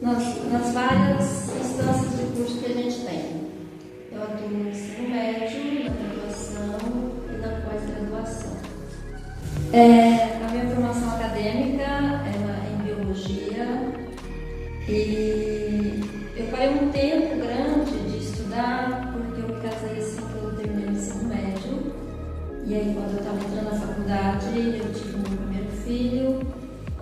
nas várias instâncias de curso que a gente tem. Eu atuo no ensino médio, na graduação e na pós-graduação. A minha formação acadêmica é em biologia e eu parei um tempo grande de estudar porque eu me casei assim que eu terminei o ensino médio. E aí, quando eu estava entrando na faculdade, eu tive meu primeiro filho.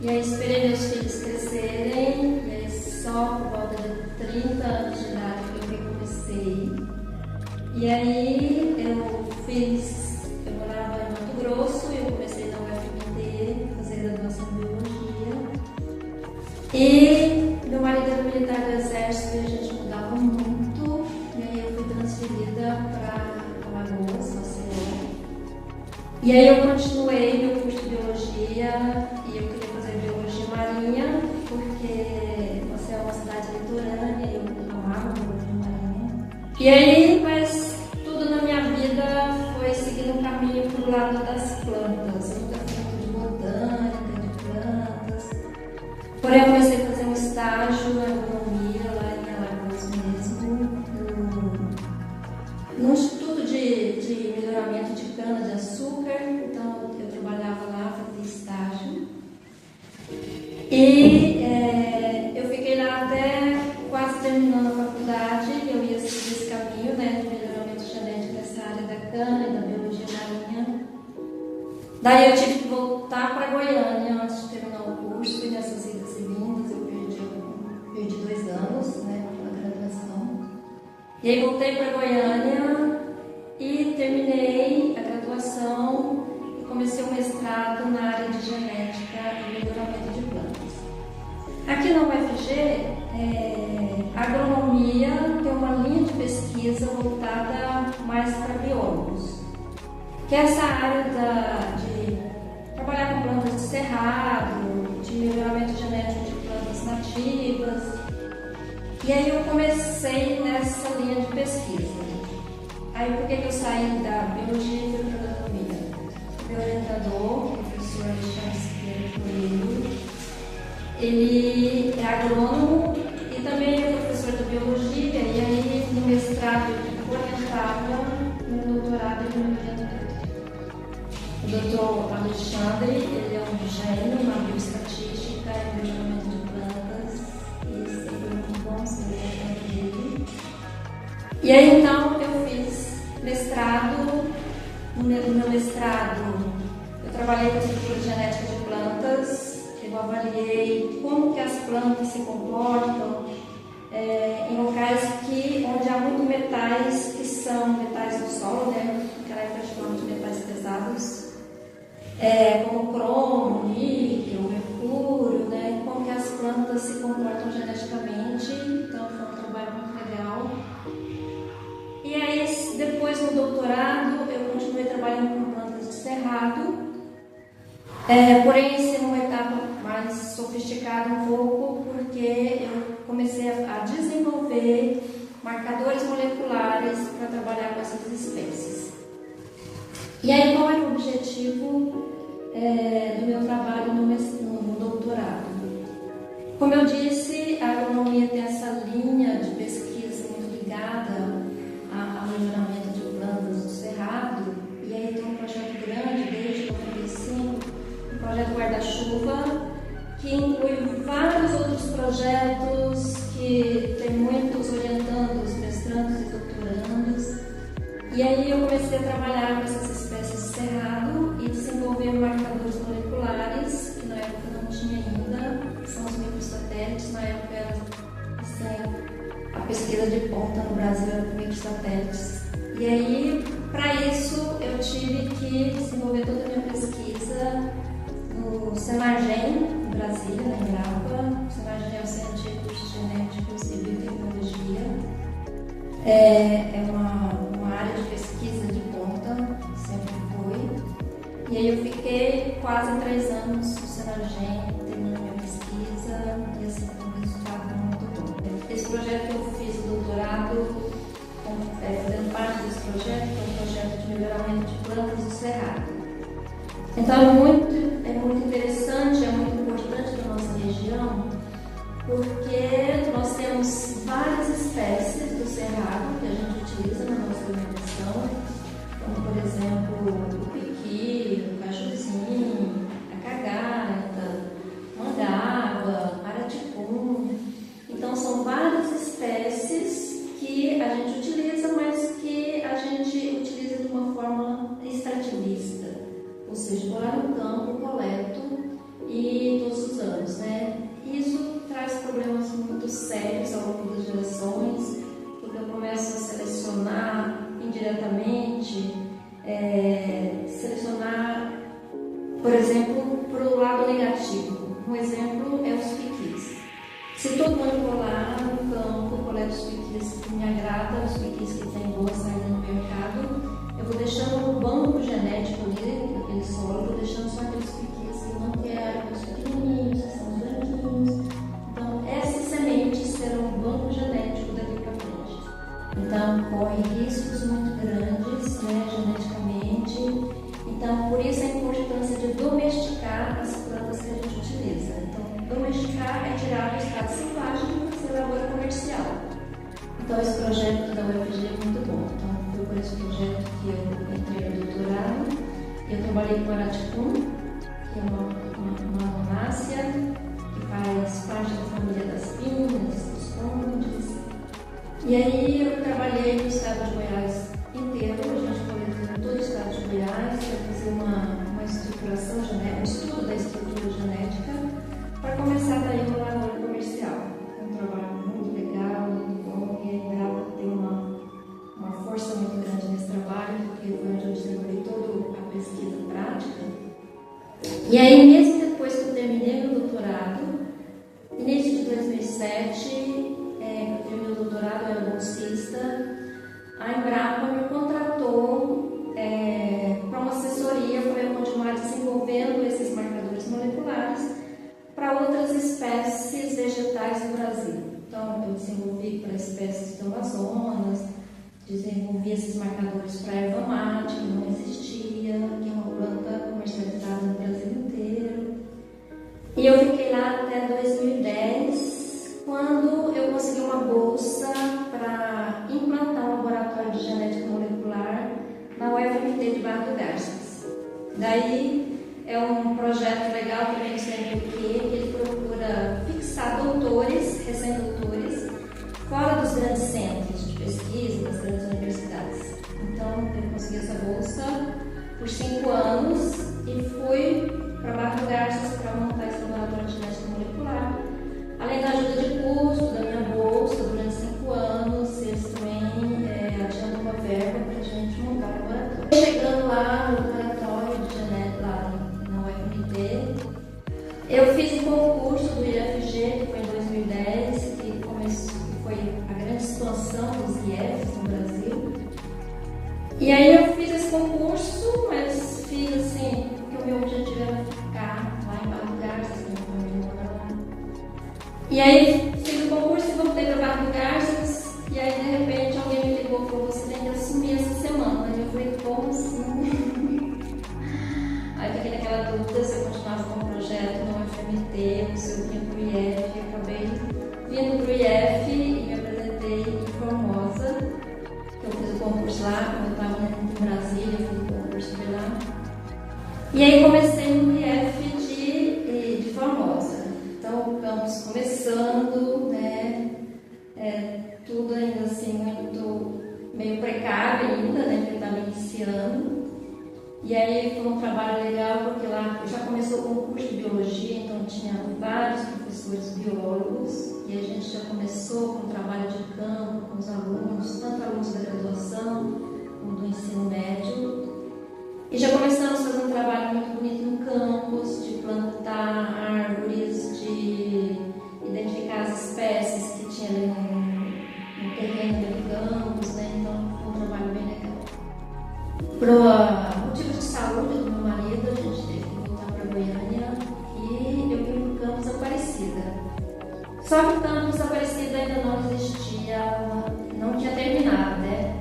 E aí, esperei meus filhos crescerem. E aí, só por volta de 30 anos de idade que eu comecei. E aí, eu morava em Mato Grosso e eu comecei na UFMT, fazer graduação em biologia. E meu marido era militar do Exército e a gente mudava muito. E aí, eu fui transferida para Alagoas, Maceió. E aí eu continuei meu curso de biologia e eu queria fazer biologia marinha, porque você é uma cidade litorânea e eu amava biologia marinha. E aí, mas tudo na minha vida foi seguindo um caminho para o lado das plantas. Eu nunca fui muito de botânica, de plantas. Porém, eu comecei a fazer um estágio na agronomia lá em Alagoas mesmo, no Instituto de Melhoramento de Cana-de-Açúcar. Então, eu trabalhava lá, fazia estágio. E eu fiquei lá até quase terminando a faculdade. Eu ia seguir esse caminho, né, de melhoramento genético nessa área da cana e da biologia marinha. Daí eu tive que voltar para Goiânia antes de terminar o curso, e nessas idas e vindas eu perdi 2 anos, né, na graduação. E aí voltei para Goiânia e terminei a graduação e comecei um mestrado na área de genética e melhoramento de plantas. Aqui na UFG, a agronomia tem uma linha de pesquisa voltada mais para biólogos, que é essa área de trabalhar com plantas de cerrado, de melhoramento genético de plantas nativas. E aí eu comecei nessa linha de pesquisa. Aí por que eu saí da biologia e fui para a agronomia? Meu orientador, o professor Alexandre Coelho, ele é agrônomo e também é professor de biologia, e aí no mestrado ele orientava, no doutorado ele me orientou. O doutor Alexandre, ele é um gênio na bioestatística e melhoramento de plantas, e isso foi muito bom ser orientado dele. E aí então eu fiz mestrado. No meu mestrado eu trabalhei com a estrutura genética de plantas. Eu avaliei como que as plantas se comportam em locais onde há muitos metais que são metais do solo, né? Naquela época chamamos de metais pesados, como cromo, níquel, mercúrio, né? Como que as plantas se comportam geneticamente. Então foi um trabalho muito legal. E aí depois no doutorado eu continuei trabalhando com plantas de cerrado, porém isso é uma etapa mais sofisticada um pouco, porque eu comecei a desenvolver marcadores moleculares para trabalhar com essas espécies. E aí qual era o objetivo do meu trabalho no doutorado? Como eu disse, a agronomia tem essa linha de pesquisa muito ligada ao melhoramento de plantas do cerrado, e aí tem um projeto grande desde 95, o projeto Guarda-Chuva, que inclui vários outros projetos, que tem muitos orientandos, mestrandos e doutorandos. E aí eu comecei a trabalhar com essas espécies de cerrado e desenvolver marcadores moleculares, que na época não tinha ainda, que são os microsatélites. Na época era a pesquisa de ponta no Brasil era com microsatélites. E aí, para isso, eu tive que desenvolver toda a minha pesquisa no Senagem, em Brasília, na Embrapa. O Senagem é o Centro de Recursos Genéticos e Biotecnologia. É uma área de pesquisa de ponta, sempre foi. E aí eu fiquei quase 3 anos no Senagem, terminando minha pesquisa, e assim foi um resultado muito bom. Esse projeto que eu fiz, o doutorado, fazendo parte desse projeto, que é um projeto de melhoramento de plantas do cerrado. Então é muito interessante, é muito importante para a nossa região, porque várias espécies do cerrado que a gente utiliza na nossa alimentação, como por exemplo o piqui, o cajuzinho, a cagata, mangaba, araticum. Então são várias espécies que a gente utiliza, mas que a gente utiliza de uma forma extrativista, ou seja, vou lá no campo, coleto e todos os anos, né? Isso traz problemas muito sérios ao longo das gerações, porque eu começo a selecionar indiretamente, selecionar, por exemplo, para o lado negativo. Um exemplo é os piquis. Se todo mundo for lá no campo, coleta os piquis que me agradam, os piquis que têm boa saída no mercado, eu vou deixando no banco genético ali, daquele solo, vou deixando só aqueles piquis que eu não quero, os pequenininhos, que são os branquinhos. Então, essas sementes serão um banco genético daqui para frente. Então, corre riscos muito grandes, né, geneticamente. Então, por isso a importância de domesticar as plantas que a gente utiliza. Então, domesticar é tirar do estado selvagem para ser lavoura comercial. Então, esse projeto da UFG é muito bom. Então, foi por esse projeto que eu entrei no doutorado. Eu trabalhei com araticum, que é uma monácea, que faz parte da família das pinhas, dos condes. E aí eu trabalhei no estado de Goiás inteiro, a gente coletou todo o estado de Goiás para fazer uma estruturação genética, um estudo da estrutura genética, para começar daí uma lavoura comercial. É um trabalho muito legal, muito bom, e a Embrapa tem uma força muito grande nesse trabalho, porque foi onde eu desenvolvi toda a pesquisa prática. E aí, mesmo depois que eu terminei meu doutorado, início de 2007, eu terminei meu doutorado, eu era bolsista, a Embrapa me contratou para uma assessoria para eu continuar desenvolvendo esses marcadores moleculares para outras espécies vegetais do Brasil. Então, eu desenvolvi para espécies do Amazonas, desenvolvi esses marcadores para erva mate, que não existia, que é uma planta comercializada no Brasil inteiro. E eu fiquei lá até 2010, quando eu consegui uma bolsa para implantar um laboratório de genética molecular na UFMT de Barra do Garças. Daí é um projeto legal que vem do CNPq, que ele procura fixar doutores, recém-doutores, fora dos grandes centros de pesquisa, das grandes universidades. Então, eu consegui essa bolsa por 5 anos e fui para Barra do Garças para montar esse laboratório de genética molecular. Além da ajuda de custo da minha bolsa durante 5 anos, eles também adiantam uma verba para a gente montar o laboratório. Chegando lá no laboratório de genética, lá na UFMT, eu fiz um concurso do IFG, que foi em 2010, que foi a grande expansão dos IFs no Brasil. E aí eu fiz esse concurso, mas fiz assim, porque o meu objetivo era ficar lá em Barra do Garças, que minha família mora lá. E aí fiz o concurso e voltei para Barra do Garças, e aí de repente alguém me ligou e falou: você tem que assumir essa semana. E eu falei: como assim? Aí fiquei naquela dúvida se eu continuava com o projeto no UFMT ou se eu vinha para o IF, e acabei vindo para o IF e me apresentei em Formosa, que eu fiz o concurso lá, quando eu estava em Brasília, eu fiz o concurso de lá. E aí comecei no IF de Formosa. Então o campus começando, né? Tudo ainda assim muito meio precário ainda, né? Porque estava iniciando. E aí foi um trabalho legal, porque lá já começou o concurso de biologia, então tinha vários professores biólogos, e a gente já começou com o trabalho de campo com os alunos, tanto alunos da graduação como do ensino médio. E já começamos a fazer um trabalho muito bonito no campus, de plantar árvores, de identificar as espécies que tinha ali no terreno do campus, né? Então foi um trabalho bem legal. Por motivo de saúde do meu marido, a gente teve que voltar para Goiânia e eu vim para o campus Aparecida. Só que o campus Aparecida ainda não existia, não tinha terminado, né?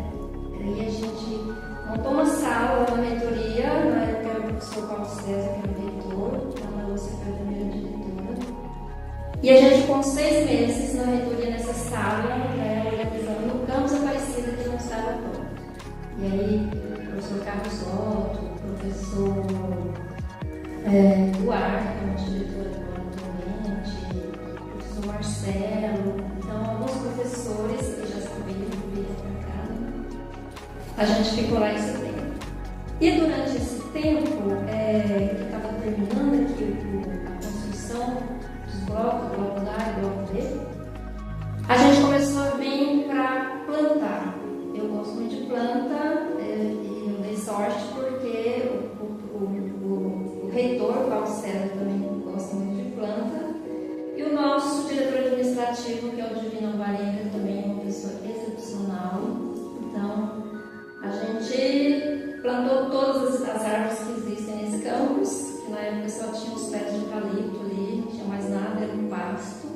Aí a gente montou uma sala na reitoria, na época era o professor Paulo César, que era o reitor, a Ana Lúcia foi a primeira diretora. E a gente, com 6 meses na reitoria nessa sala, organizando o campus Aparecida, que não estava pronto. E aí, o professor Carlos Otto, o professor Duarte, que é uma diretora agora atualmente, o professor Marcelo, então alguns professores que já sabiam vir para cá, a gente ficou lá em setembro. E durante esse tempo, que estava terminando aqui a construção dos blocos, bloco A e bloco B, a gente começou a vir para plantar. Eu gosto muito de planta e eu dei sorte porque o reitor, Paulo César, também gosta muito de planta, e o nosso diretor administrativo, que é o Divino Alvarenga, também é uma pessoa excepcional. Então, a gente plantou todas as árvores que existem nesse campus, que na época só tinha os pés de eucalipto ali, não tinha mais nada, era um pasto.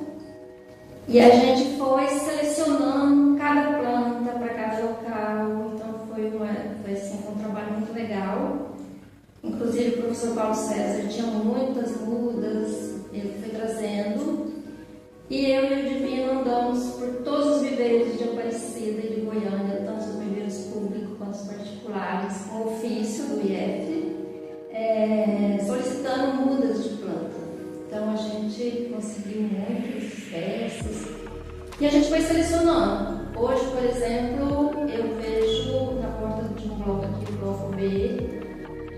E a gente foi selecionando cada planta para cada local, então foi assim, um trabalho muito legal. Inclusive o professor Paulo César tinha muitas mudas, ele foi trazendo. E eu e o Divino andamos por todos os viveiros de Aparecida e de Goiânia, tanto os viveiros públicos quanto os particulares, com ofício do IF, solicitando mudas de planta. Então a gente conseguiu muitas espécies e a gente foi selecionando. Hoje, por exemplo, eu vejo na porta de um bloco aqui, o bloco B,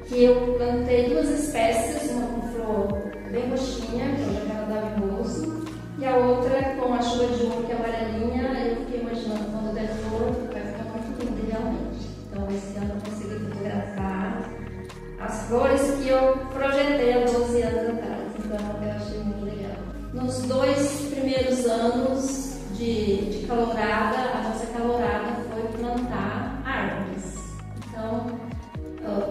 que eu plantei 2 espécies, uma com flor bem roxinha, que é o jacarandá mimoso, e a outra com a chuva de ouro, que é amarelinha. Eu fiquei imaginando, quando der flor, vai ficar muito lindo realmente. Então esse ano eu consegui fotografar as flores que eu projetei há 12 anos atrás. Então eu achei muito legal. Nos 2 primeiros anos de calorada, a nossa calorada foi plantar árvores. Então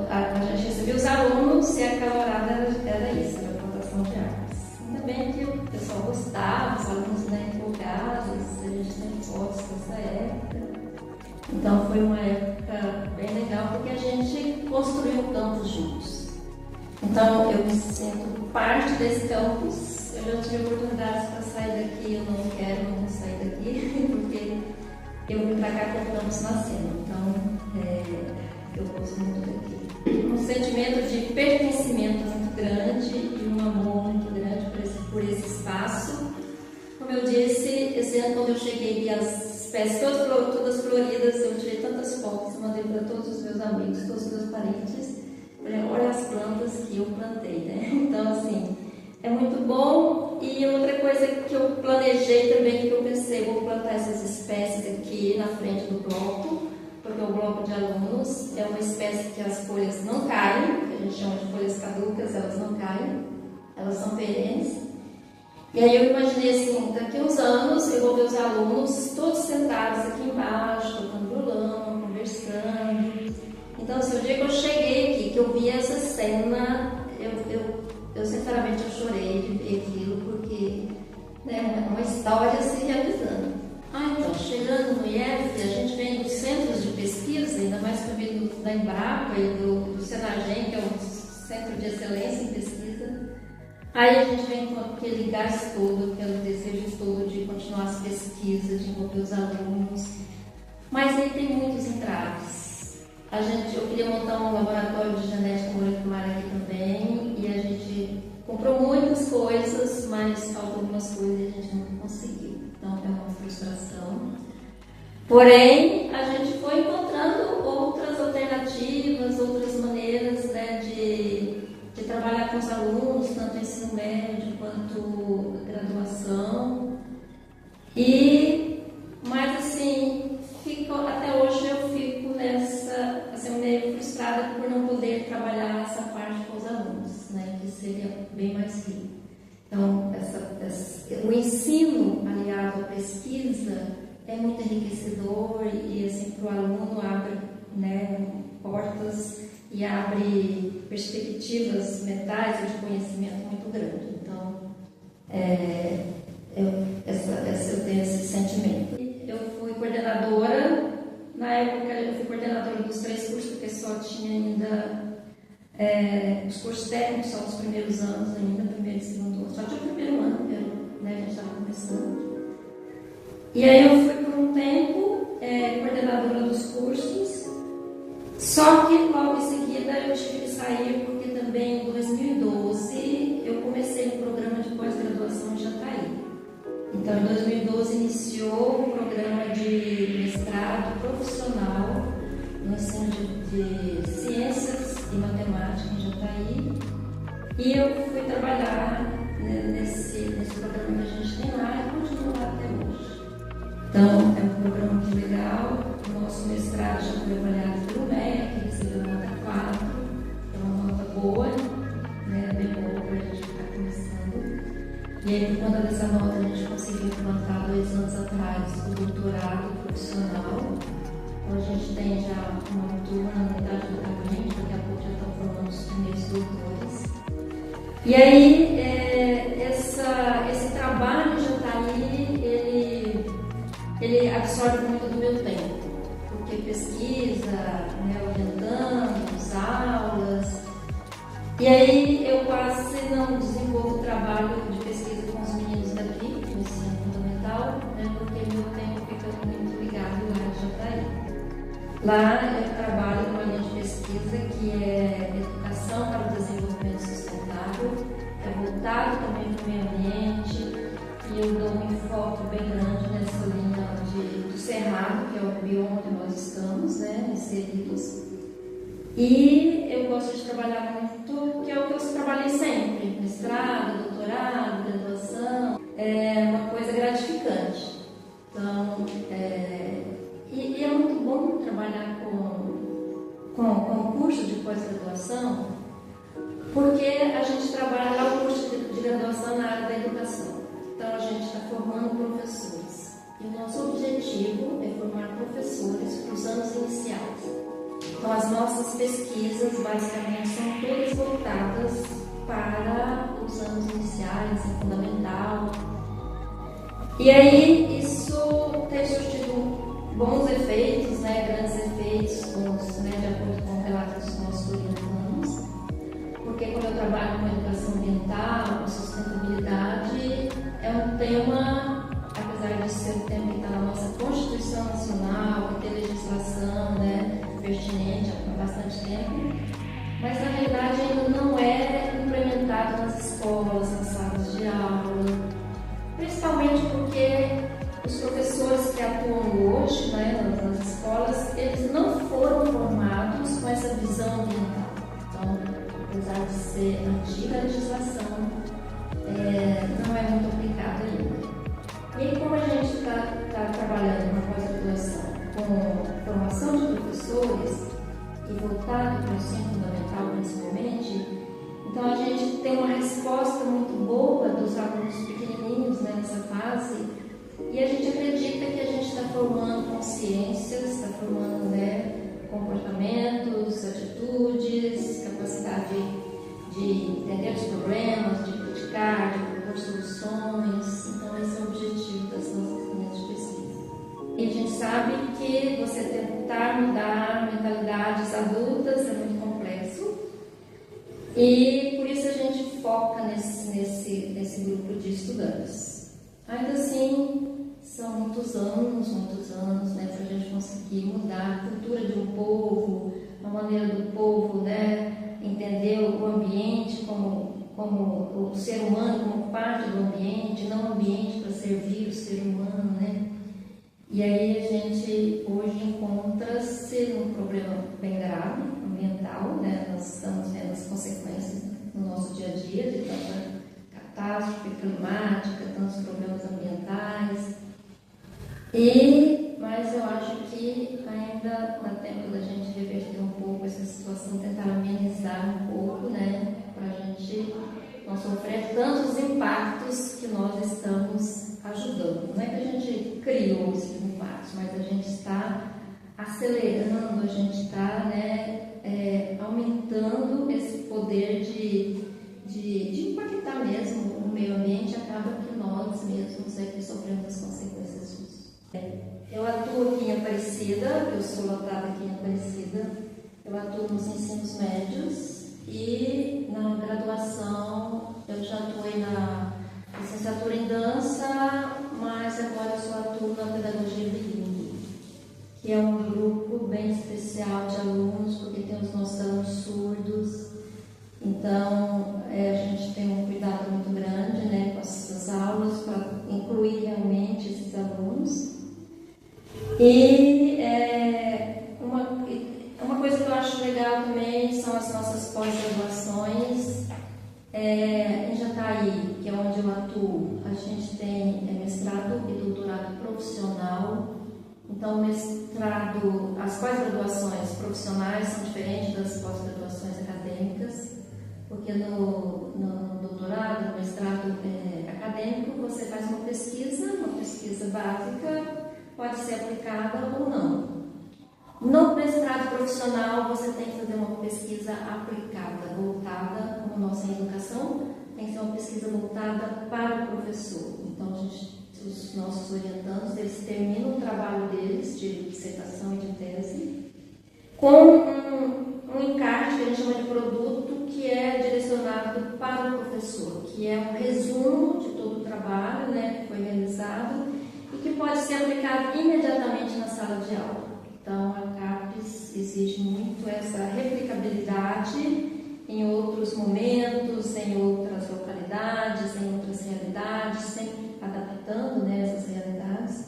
a gente recebia os alunos e a calorada era isso, era a plantação de árvores. Ainda bem que o pessoal gostava, os alunos empolgados, a gente tem fotos dessa época. Então foi uma época bem legal porque a gente construiu o campus juntos. Então eu me sinto parte desse campus. Eu já tive oportunidades para sair daqui, eu não quero não sair daqui, porque eu vim para cá com o campus nascendo. Então eu gosto muito daqui. Um sentimento de pertencimento muito grande e um amor muito grande por esse espaço. Como eu disse, esse ano quando eu cheguei vi as espécies todas floridas, eu tirei tantas fotos, mandei para todos os meus amigos, todos os meus parentes. Falei, olha as plantas que eu plantei, né? Então, assim, é muito bom. E outra coisa que eu planejei também, que eu pensei, vou plantar essas espécies aqui na frente do bloco, porque o bloco de alunos é uma espécie que as folhas não caem, que a gente chama de folhas caducas, elas não caem, elas são perenes. E aí eu imaginei assim, daqui a uns anos eu vou ver os alunos todos sentados aqui embaixo, tocando violão, conversando. Então, assim, o dia que eu cheguei aqui, que eu vi essa cena, eu sinceramente eu chorei de ver aquilo, porque é uma história se realizando. Então, chegando no IF, a gente vem dos centros de pesquisa, ainda mais que eu vim da Embrapa e do Senagem, que é um centro de excelência em pesquisa. Aí a gente vem com aquele gás todo, aquele desejo todo de continuar as pesquisas, de envolver os alunos. Mas aí tem muitos entraves. Eu queria montar um laboratório de genética molecular aqui também, e a gente comprou muitas coisas, mas faltam algumas coisas e a gente não conseguiu. Então é uma frustração. Porém, a gente foi encontrando outras alternativas, outras maneiras, né, de trabalhar com os alunos, tanto ensino médio quanto graduação. Mas assim, até hoje eu fico nessa, assim, meio frustrada por não poder trabalhar essa parte com os alunos, né, que seria bem mais rico. Então, o ensino aliado à pesquisa é muito enriquecedor e assim, para o aluno abre, né, portas e abre perspectivas mentais e de conhecimento muito grande. Então, eu tenho esse sentimento. Eu fui coordenadora, na época eu fui coordenadora dos 3 cursos, porque só tinha ainda os cursos técnicos, só os primeiros anos ainda, primeiro e segundo ano, só tinha o primeiro ano, a gente E aí eu fui por um tempo coordenadora dos cursos, só que logo em seguida eu tive que sair porque também em 2012 eu comecei um programa de pós-graduação em Jataí. Então em 2012 iniciou o programa de mestrado profissional no ensino de ciências e matemática em Jataí, e eu fui trabalhar nesse programa que a gente tem lá e continuo lá até hoje. Então, é um programa muito legal. O nosso mestrado já foi avaliado pelo MEC, que recebeu nota 4, é uma nota boa, né, bem boa para a gente estar começando. E aí, por conta dessa nota, a gente conseguiu implantar 2 anos atrás o doutorado profissional. Então, a gente tem já uma turma na unidade do gabinete, daqui a pouco já estão formando os primeiros doutores. E aí, esse trabalho já está aí, ele absorve muito do meu tempo, porque pesquisa, né, orientando, aulas, e aí eu quase não desenvolvo trabalho de pesquisa com os meninos daqui, do ensino fundamental, né, porque meu tempo fica muito ligado lá em Jataí. Lá eu trabalho numa linha de pesquisa que é Educação para o Desenvolvimento Sustentável, é voltado também para o meio ambiente, e eu dou um enfoque bem grande nessa linha do Cerrado, que é o bioma que nós estamos, né, inseridos. E eu gosto de trabalhar muito, que é o que eu trabalhei sempre, mestrado, doutorado, graduação, é uma coisa gratificante. Então, e é muito bom trabalhar com o curso de pós-graduação, porque a gente trabalha lá o curso de graduação na área da educação. Então, a gente está formando professores. E o nosso objetivo é formar professores para os anos iniciais. Então, as nossas pesquisas, basicamente, são todas voltadas para os anos iniciais, ensino fundamental. E aí, isso tem surtido bons efeitos, né, grandes efeitos, né, de acordo com o relato dos nossos orientandos. Porque quando eu trabalho com educação ambiental, com sustentabilidade, é um tema, apesar de ser um tema que está na nossa Constituição Nacional, que tem legislação, né, pertinente há bastante tempo, mas na realidade ainda não é implementado nas escolas, nas salas de aula, principalmente porque os professores que atuam hoje, né, nas escolas, eles não foram formados com essa visão ambiental. Então, apesar de ser antiga a legislação, não é muito aplicada ainda. E aí, como a gente está trabalhando na pós-graduação com formação de professores e voltado para o ensino fundamental principalmente, então a gente tem uma resposta muito boa dos alunos pequenininhos, né, nessa fase, e a gente acredita que a gente está formando consciências, está formando, né, comportamentos, atitudes, capacidade de entender os problemas, de criticar, de propor soluções. Então esse é o objetivo das nossas linhas de pesquisa. E a gente sabe que você tentar mudar mentalidades adultas é muito complexo, e por isso a gente foca nesse grupo de estudantes. Ainda assim, são muitos anos, né, para a gente conseguir mudar a cultura de um povo, a maneira do povo, né, entender o ambiente como o ser humano como parte do ambiente, não o ambiente para servir o ser humano, né? E aí a gente hoje encontra-se num problema bem grave, ambiental, né? Nós estamos vendo as consequências no nosso dia a dia de tanta catástrofe climática, tantos problemas ambientais. Mas eu acho que ainda dá tempo da gente reverter um pouco essa situação, tentar amenizar um pouco, né? Para a gente não sofrer tantos impactos que nós estamos ajudando. Não é que a gente criou esses impactos, mas a gente está acelerando, a gente está, né, aumentando esse poder de impactar mesmo o meio ambiente. Acaba que nós mesmos é que sofremos as consequências disso. Eu atuo aqui em Aparecida, eu sou lotada aqui em Aparecida, eu atuo nos ensinos médios e na graduação eu já atuei na licenciatura em dança, mas agora eu só atuo na que é um grupo bem especial de alunos, porque tem os nossos alunos surdos. Então, a gente tem um cuidado muito grande, né, com essas aulas, para incluir realmente esses alunos. E uma coisa que eu acho legal também são as nossas pós-graduações. Em Jataí, que é onde eu atuo, a gente tem mestrado e doutorado profissional. Então, as pós-graduações profissionais são diferentes das pós-graduações acadêmicas, porque no doutorado, no mestrado acadêmico, você faz uma pesquisa básica, pode ser aplicada ou não. No mestrado profissional, você tem que fazer uma pesquisa aplicada, voltada, como nossa educação, tem que ser uma pesquisa voltada para o professor. Então, os nossos orientandos, eles terminam o trabalho deles de dissertação e de tese com um encarte que a gente chama de produto, que é direcionado para o professor, que é um resumo de todo o trabalho, né, que foi realizado e que pode ser aplicado imediatamente na sala de aula. Então, a CAPES exige muito essa replicabilidade em outros momentos, em outras localidades, em outras realidades, sempre adaptando, né, essas realidades.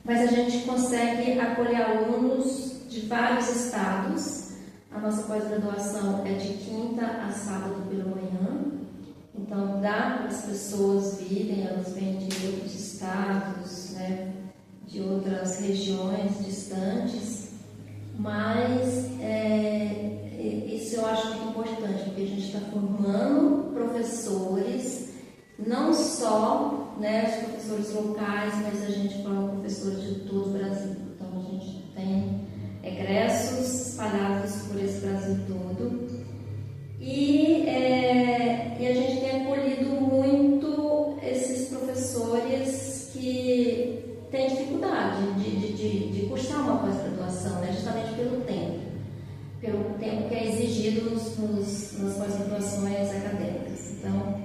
Mas a gente consegue acolher alunos de vários estados. A nossa pós-graduação é de quinta a sábado pela manhã. Então, dá para as pessoas virem, elas vêm de outros estados, né, de outras regiões distantes, mas isso eu acho muito importante, porque a gente está formando professores, não só, né, os professores locais, mas a gente forma professores de todo o Brasil. Então, a gente tem egressos espalhados por esse Brasil todo. E a gente tem acolhido muito esses professores que têm dificuldade de cursar uma pós-graduação, né? Justamente pelo tempo que é exigido nas pós-graduações acadêmicas. Então,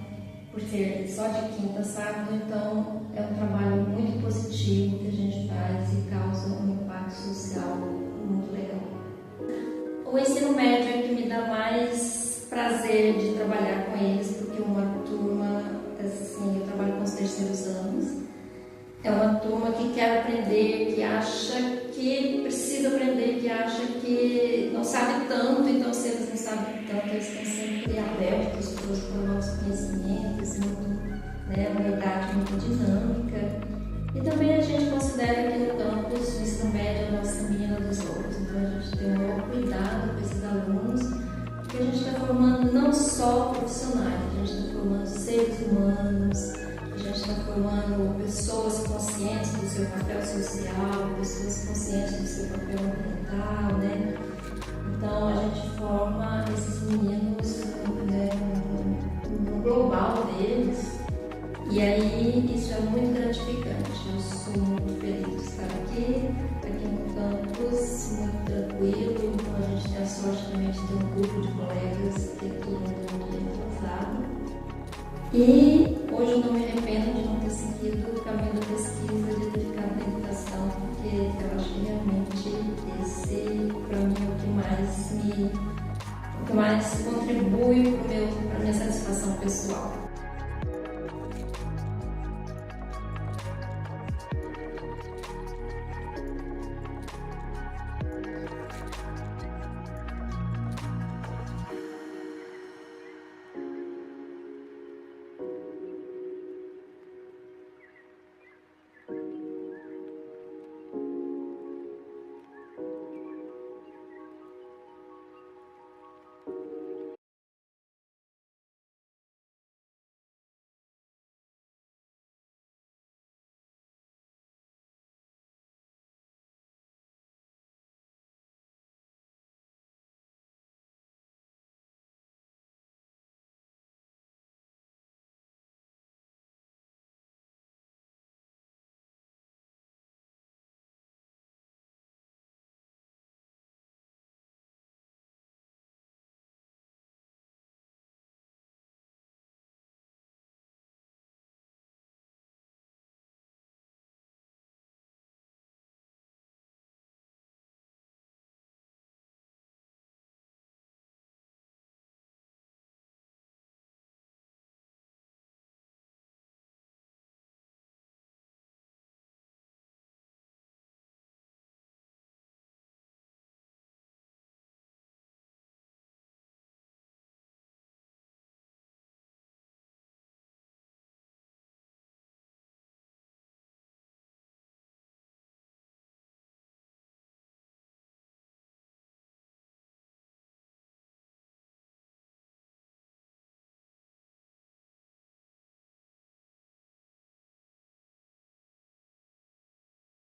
por ser só de quinta a sábado, então é um trabalho muito positivo que a gente faz e causa um impacto social muito legal. O ensino médio é que me dá mais prazer de trabalhar com eles, porque uma turma, assim, eu trabalho com os terceiros anos, é uma turma que quer aprender, que acha que precisa aprender, que acha que não sabe tanto, então se eles não sabem tanto, eles estão sempre abertos para novos conhecimentos, né, uma idade muito dinâmica. E também a gente considera que no campus o ensino médio é a nossa menina dos olhos, então a gente tem um maior cuidado com esses alunos, porque a gente está formando não só profissionais, a gente está formando seres humanos, a gente está formando pessoas conscientes do seu papel social, pessoas conscientes do seu papel ambiental, né? Então a gente forma esses meninos, né, no global deles, e aí isso é muito gratificante. Eu sou muito feliz de estar aqui no campus, muito tranquilo. Então a gente tem a sorte também de ter um grupo de colegas que todo mundo é muito bem entrosado. E hoje eu não me arrependo de não ter seguido o caminho da pesquisa, de ter ficado na educação, porque eu acho que realmente esse, para mim, é o que mais contribui para a minha satisfação pessoal.